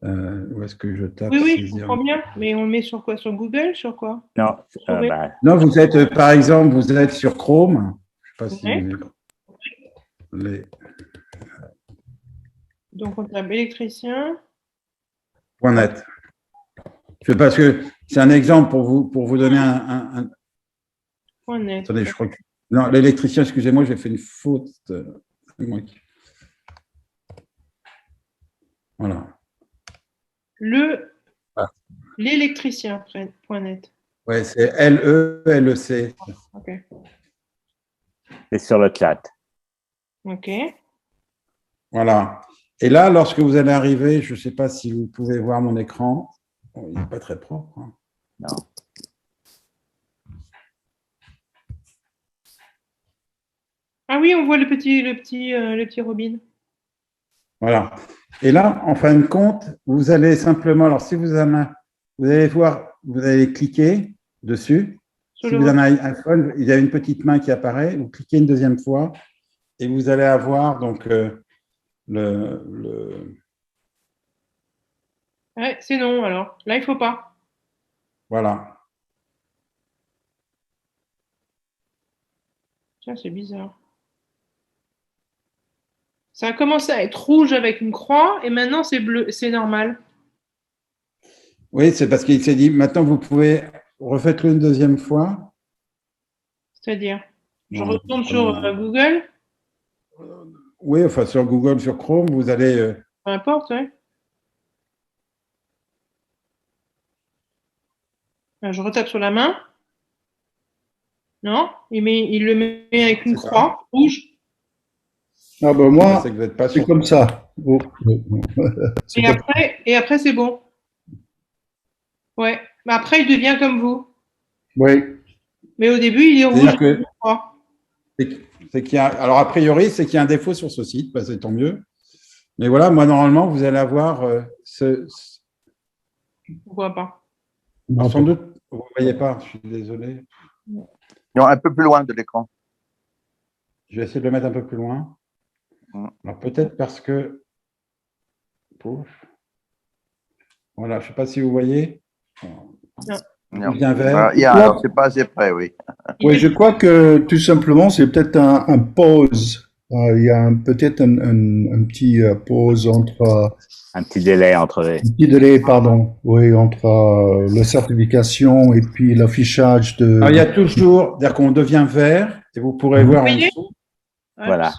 où est-ce que je tape Oui, oui, je saisir? comprends bien. Mais on le met sur quoi? Sur Google? Sur quoi? Non, Trouver. ben, Non, vous êtes, par exemple, vous êtes sur Chrome. Je ne sais pas si Ouais. les Donc, on tape électricien. .net. Parce que c'est un exemple pour vous donner un. Point net. Attendez, je crois que. Non, l'électricien, excusez-moi, j'ai fait une faute. Voilà. L'électricien. Point net. Ouais, c'est L-E-L-E-C. Ok. c'est sur le chat. Ok. Voilà. Et là, lorsque vous allez arriver, je ne sais pas si vous pouvez voir mon écran. Bon, il n'est pas très propre. Hein. Non. Ah oui, on voit le petit Robin. Voilà. Et là, en fin de compte, vous allez simplement, alors si vous allez voir, vous allez cliquer dessus. Sur Si le vous avez Robin. un iPhone, il y a une petite main qui apparaît. Vous cliquez une deuxième fois et vous allez avoir donc le Ouais, c'est non, alors. Là, il faut pas. voilà. Tiens, c'est bizarre. Ça a commencé à être rouge avec une croix et maintenant c'est bleu. C'est normal. Oui, c'est parce qu'il s'est dit maintenant vous pouvez refaites-le une deuxième fois. C'est-à-dire, je Non, retourne sur Google. oui, enfin sur Google, sur Chrome, vous allez Peu importe, ouais. Je retape sur la main. Non, il le met avec une C'est ça. croix rouge. Ah ben moi, c'est que vous n'êtes pas c'est sur. comme ça. Oh, non. C'est comme ça. Et après c'est bon. Ouais. Mais après, il devient comme vous. Oui. Mais au début, il est rouge C'est-à-dire avec que une croix. c'est qu'il y a, alors a priori, c'est qu'il y a un défaut sur ce site, bah, c'est tant mieux. Mais voilà, moi normalement, vous allez avoir On voit pas. alors, sans doute, vous ne voyez pas, je suis désolé. Non, un peu plus loin de l'écran. Je vais essayer de le mettre un peu plus loin. Alors peut-être parce que. Pouf. Voilà, je ne sais pas si vous voyez. Non. Bien vert. Alors, c'est pas assez près, oui. Oui, je crois que tout simplement, c'est peut-être un pause. Il y a peut-être un petit pause entre, Un petit délai entre les. un petit délai, pardon, oui, entre la certification et puis l'affichage de. Alors, il y a toujours, c'est-à-dire qu'on devient vert et vous pourrez voir en voyez dessous. Voilà.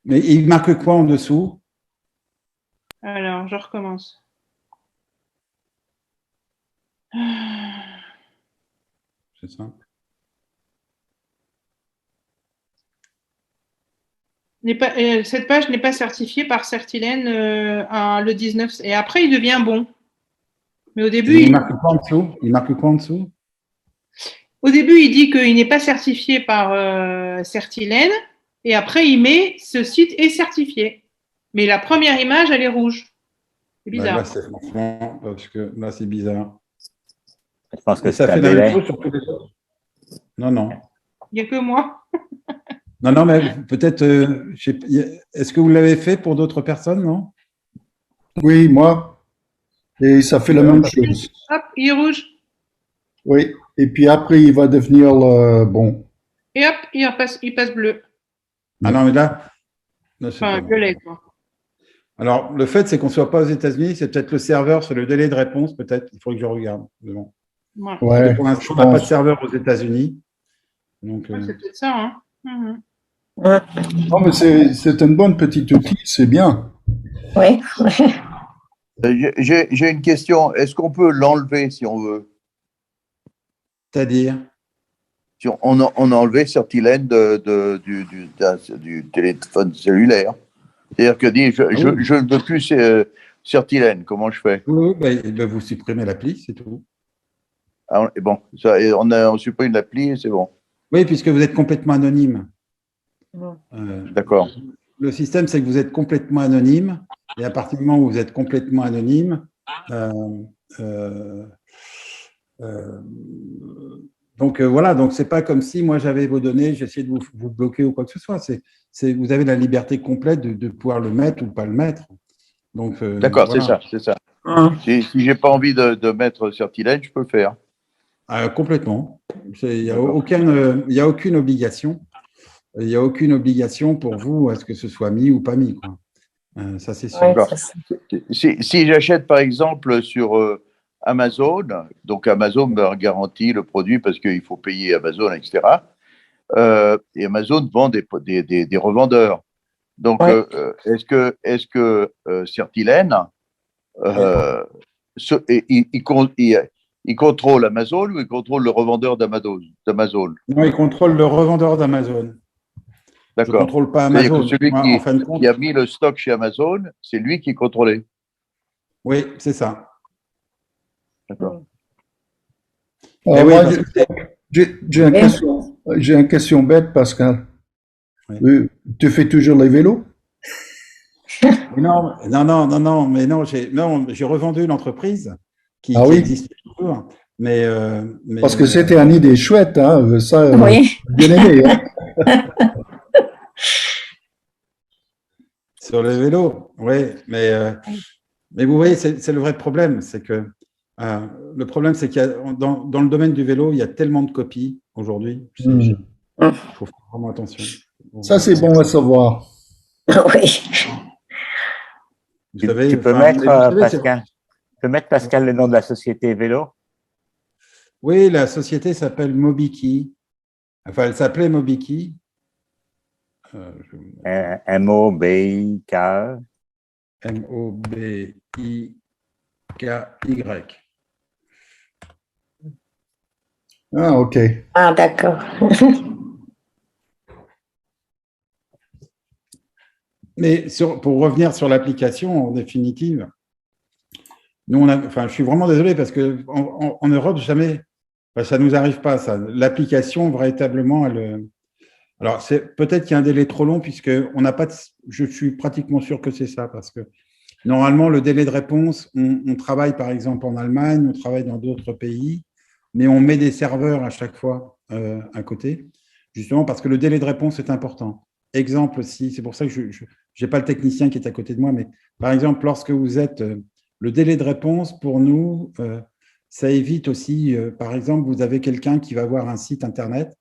Mais il marque quoi en dessous? Alors, je recommence. C'est simple. Cette page n'est pas certifiée par Certilène le 19. Et après, il devient bon. Mais au début, Il marque quoi en dessous? Il marque quoi en dessous? Au début, il dit qu'il n'est pas certifié par Certilène, et après, il met ce site est certifié. Mais la première image, elle est rouge. C'est bizarre. Là, c'est franchement, parce que là, c'est bizarre. Je pense que Et ça c'est un fait la même délai. chose sur tous les autres. Non, non. Il n'y a que moi. Non, non, mais peut-être, est-ce que vous l'avez fait pour d'autres personnes, non? Oui, moi. Et ça fait la même chose. Hop, il est rouge. Oui. Et puis après, il va devenir bon. Et hop, il passe bleu. Ah non, mais là, c'est Enfin, pas bon. violet, quoi. Alors, le fait, c'est qu'on ne soit pas aux États-Unis, c'est peut-être le serveur sur le délai de réponse, peut-être. Il faudrait que je regarde. Mais bon. Ouais. Ouais, Pour l'instant, je on n'a pas de pense. serveur aux États-Unis. Donc, Ouais, c'est peut-être ça, hein. Mhm. Non, mais c'est une bonne petite outil, c'est bien. Oui. J'ai une question. Est-ce qu'on peut l'enlever si on veut? c'est-à-dire, Si on a enlevé Certilène du téléphone cellulaire. C'est-à-dire que je ne veux plus Certilène. Comment je fais? oui, vous supprimez l'appli, c'est tout. Ah, bon, on supprime l'appli et c'est bon. Oui, puisque vous êtes complètement anonyme. D'accord. Le système, c'est que vous êtes complètement anonyme. Et à partir du moment où vous êtes complètement anonyme, voilà, donc c'est pas comme si moi j'avais vos données, j'essayais de vous bloquer ou quoi que ce soit. Vous avez la liberté complète de pouvoir le mettre ou pas le mettre. Donc, D'accord, voilà. c'est ça. Si j'ai pas envie de mettre Certilène, je peux le faire. Complètement. Il n'y a aucune obligation. Il n'y a aucune obligation pour vous à ce que ce soit mis ou pas mis, quoi. Ça, c'est sûr. D'accord. Si j'achète par exemple sur Amazon, donc Amazon me garantit le produit parce qu'il faut payer Amazon, etc. Et Amazon vend des revendeurs. Donc, est-ce que Certilène, il contrôle Amazon ou il contrôle le revendeur d'Amazon? Non, il contrôle le revendeur d'Amazon. Je ne D'accord. contrôle pas C'est-à-dire Amazon. que celui Moi, en fin de compte, qui a mis le stock chez Amazon, c'est lui qui est contrôlé. oui, c'est ça. D'accord. Alors, oui, moi, parce que j'ai une question bête, Pascal. Oui. Tu fais toujours les vélos? Non, mais non, j'ai revendu l'entreprise qui Ah oui. existe toujours. Mais Parce que c'était une idée chouette, hein, ça, Oui. bien aimé. Hein. Sur le vélo, oui, mais vous voyez, c'est le vrai problème, c'est que le problème, c'est qu'il y a dans le domaine du vélo, il y a tellement de copies aujourd'hui. Il faut faire vraiment attention. Ça, c'est bon à savoir. Oui. Vous savez, Tu peux mettre, Pascal, le nom de la société vélo? Oui, la société s'appelle MobiKey. Enfin, elle s'appelait MobiKey. M-O-B-I-K-E. M-O-B-I-K-Y. Ah, ok. Ah, d'accord. Mais pour revenir sur l'application, en définitive, nous, je suis vraiment désolé parce qu'en Europe, jamais, ça ne nous arrive pas, ça. L'application, véritablement, alors, peut-être qu'il y a un délai trop long puisque on n'a pas je suis pratiquement sûr que c'est ça parce que normalement, le délai de réponse, on travaille par exemple en Allemagne, on travaille dans d'autres pays, mais on met des serveurs à chaque fois à côté, justement parce que le délai de réponse est important. Exemple, c'est pour ça que je n'ai pas le technicien qui est à côté de moi, mais par exemple, lorsque vous êtes… le délai de réponse, pour nous, ça évite aussi, par exemple, vous avez quelqu'un qui va voir un site Internet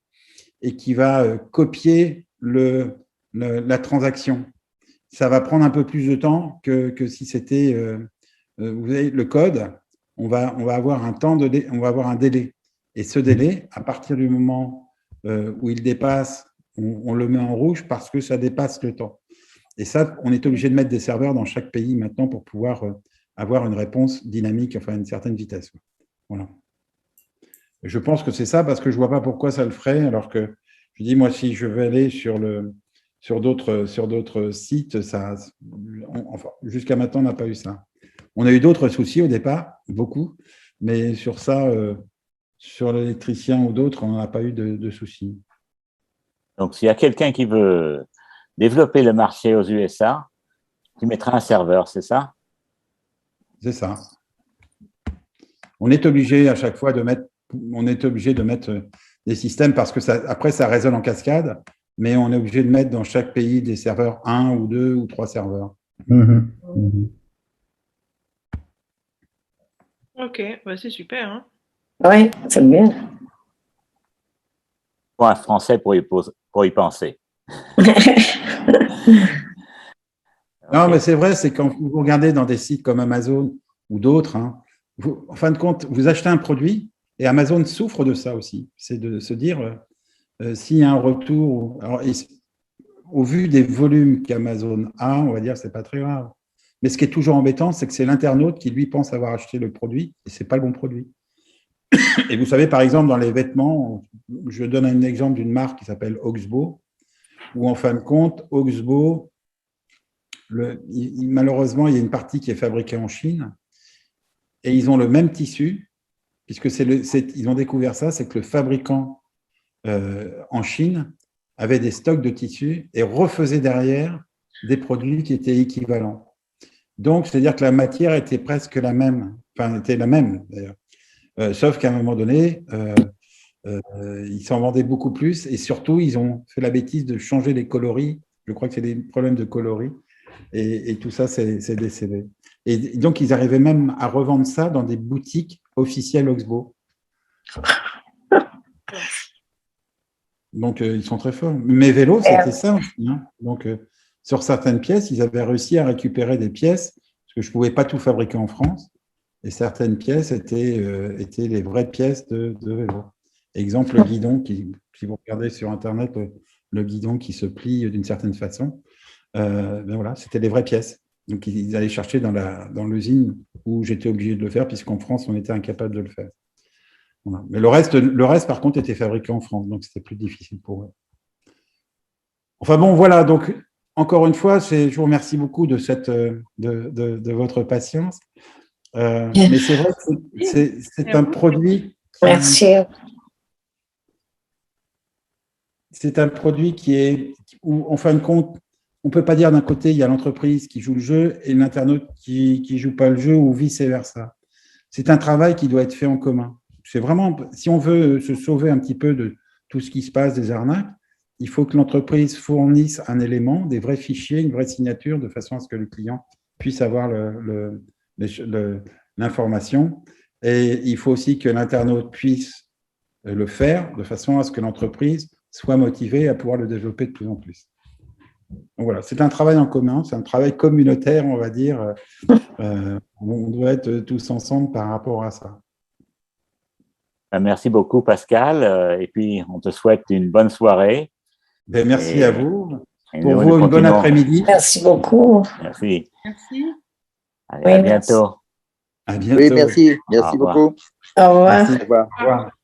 et qui va copier la transaction. Ça va prendre un peu plus de temps que si c'était… vous avez le code, on va avoir on va avoir un délai. Et ce délai, à partir du moment où il dépasse, on le met en rouge parce que ça dépasse le temps. Et ça, on est obligé de mettre des serveurs dans chaque pays maintenant pour pouvoir avoir une réponse dynamique, enfin une certaine vitesse. Voilà. Je pense que c'est ça parce que je ne vois pas pourquoi ça le ferait, alors que je dis, moi, si je veux aller sur d'autres sites, enfin, jusqu'à maintenant, on n'a pas eu ça. On a eu d'autres soucis au départ, beaucoup, mais sur ça, sur l'électricien ou d'autres, on n'a pas eu de soucis. Donc, s'il y a quelqu'un qui veut développer le marché aux USA, tu mettras un serveur, c'est ça? C'est ça. On est obligé à chaque fois de mettre des systèmes parce que après, ça résonne en cascade, mais on est obligé de mettre dans chaque pays des serveurs, 1 ou 2 ou 3 serveurs. Mhm. Mhm. Ok, bah, c'est super. Hein. Oui, c'est bien. Pour un Français pour y penser. Non, Ok. mais c'est vrai, c'est quand vous regardez dans des sites comme Amazon ou d'autres, hein, en fin de compte, vous achetez un produit et Amazon souffre de ça aussi. C'est de se dire, s'il y a un retour, alors, au vu des volumes qu'Amazon a, on va dire, c'est pas très grave. Mais ce qui est toujours embêtant, c'est que c'est l'internaute qui, lui, pense avoir acheté le produit et c'est pas le bon produit. Et vous savez, par exemple, dans les vêtements, je donne un exemple d'une marque qui s'appelle Oxbow, où en fin de compte, Oxbow, malheureusement, il y a une partie qui est fabriquée en Chine et ils ont le même tissu, puisque ils ont découvert ça, c'est que le fabricant en Chine avait des stocks de tissus et refaisait derrière des produits qui étaient équivalents. Donc, c'est-à-dire que la matière était presque la même, enfin, était la même d'ailleurs. Sauf qu'à un moment donné, ils s'en vendaient beaucoup plus et surtout, ils ont fait la bêtise de changer les coloris. Je crois que c'est des problèmes de coloris et tout ça, c'est décédé. Et donc, ils arrivaient même à revendre ça dans des boutiques officielles Oxbow. Donc, ils sont très forts. Mes vélos, c'était ça aussi. Hein. Donc, sur certaines pièces, ils avaient réussi à récupérer des pièces parce que je ne pouvais pas tout fabriquer en France. Et certaines pièces étaient les vraies pièces de vélo. Exemple, le guidon, si vous regardez sur Internet, le guidon qui se plie d'une certaine façon, ben voilà, c'était les vraies pièces. Donc, ils allaient chercher dans l'usine où j'étais obligé de le faire, puisqu'en France, on était incapable de le faire. Voilà. Mais le reste, par contre, était fabriqué en France, donc c'était plus difficile pour eux. Enfin bon, voilà, donc encore une fois, je vous remercie beaucoup de votre patience. Mais c'est vrai que c'est un produit. Merci. C'est un produit où, en fin de compte, on ne peut pas dire d'un côté, il y a l'entreprise qui joue le jeu et l'internaute qui ne joue pas le jeu ou vice-versa. C'est un travail qui doit être fait en commun. C'est vraiment, si on veut se sauver un petit peu de tout ce qui se passe, des arnaques, il faut que l'entreprise fournisse un élément, des vrais fichiers, une vraie signature, de façon à ce que le client puisse avoir l'information. Et il faut aussi que l'internaute puisse le faire de façon à ce que l'entreprise soit motivée à pouvoir le développer de plus en plus. Donc voilà, c'est un travail en commun, c'est un travail communautaire, on va dire. On doit être tous ensemble par rapport à ça. Merci beaucoup, Pascal. Et puis, on te souhaite une bonne soirée. Ben, merci à vous. Pour vous, une bonne après-midi. Merci beaucoup. Merci. Merci. Allez, à bientôt. À bientôt. Oui, merci. Merci beaucoup. Au revoir. Merci. Au revoir. Au revoir.